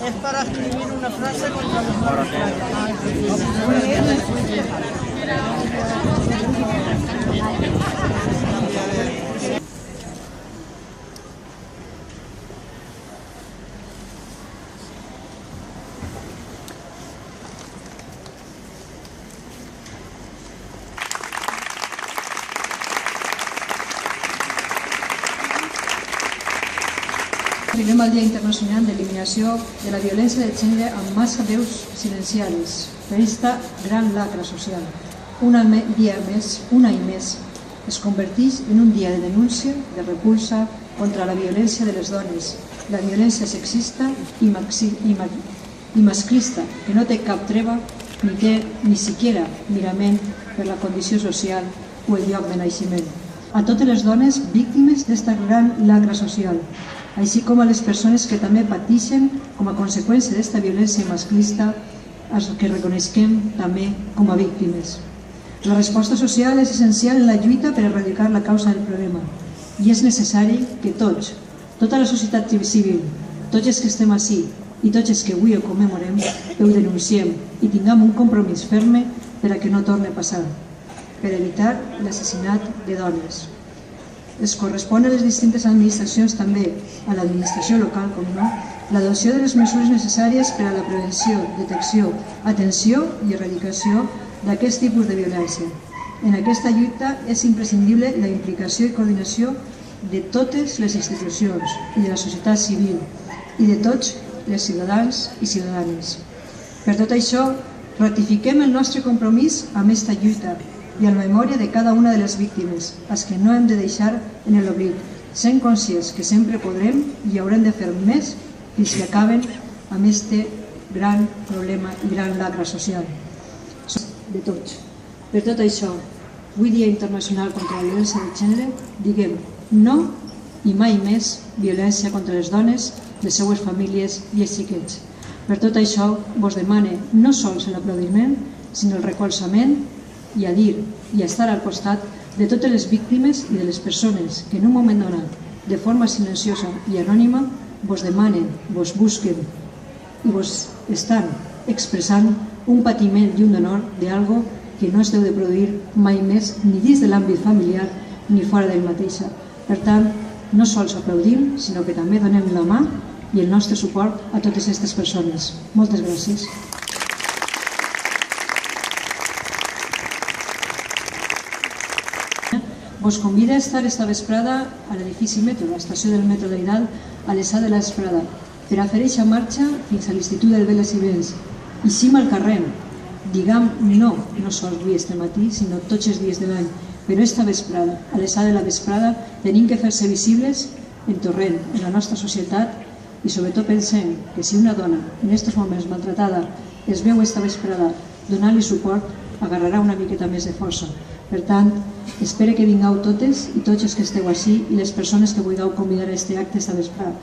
Es para escribir una frase contra los malos. Arribem al Dia Internacional d'Eliminació de la Violència de Gènere amb massa veus silenciades per aquesta gran lacra social. Un dia més, un any més, es converteix en un dia de denúncia, de repulsa contra la violència de les dones, la violència sexista i masclista, que no té cap treva ni té ni siquiera mirament per la condició social o el lloc de naixement. A totes les dones víctimes d'esta gran lacra social, així com a les persones que també pateixen com a conseqüència d'esta violència masclista, els que reconeixem també com a víctimes. La resposta social és essencial en la lluita per erradicar la causa del problema i és necessari que tots, tota la societat civil, tots els que estem ací i tots els que avui ho commemorem, ho denunciem i tinguem un compromís ferme per a que no torni a passar, per evitar l'assassinat de dones. Es correspon a les distintes administracions també, a l'administració local, com no, l'adopció de les mesures necessàries per a la prevenció, detecció, atenció i erradicació d'aquest tipus de violència. En aquesta lluita és imprescindible la implicació i coordinació de totes les institucions i de la societat civil i de tots els ciutadans i ciutadanes. Per tot això, ratifiquem el nostre compromís amb aquesta lluita i en memòria de cada una de les víctimes, els que no hem de deixar en l'oblit, sent conscients que sempre podrem i haurem de fer més fins que acaben amb aquest gran problema i gran lacra social. De tots. Per tot això, avui Dia Internacional contra la Violència de Gènere, diguem no i mai més violència contra les dones, les seues famílies i els xiquets. Per tot això, vos demane no sols l'aplaudiment, sinó el recolzament i a dir i a estar al costat de totes les víctimes i de les persones que en un moment donat, de forma silenciosa i anònima, vos demanen, vos busquen i vos estan expressant un patiment i un dolor d'algo que no es deu de produir mai més ni dins de l'àmbit familiar ni fora d'ell mateixa. Per tant, no sols aplaudim, sinó que també donem la mà i el nostre suport a totes aquestes persones. Moltes gràcies. Vos convida a estar esta vesprada a l'edifici Metro, a l'estació del Metro de Vidal, a l'Esà de la Vesprada, per a fer eixa marxa fins a l'Institut del Veles i Vents. I cim al carrer, diguem no sols avui este matí, sinó tots els dies de l'any, però esta vesprada, a l'Esà de la Vesprada, tenim que fer-se visibles en torrent, en la nostra societat, i sobretot pensem que si una dona, en aquests moments maltratada, es veu esta vesprada, donar-li suport, agarrarà una miqueta més de força. Per tant, espero que vingueu totes i tots els que esteu així i les persones que vulgueu convidar a aquest acte esta vesprada.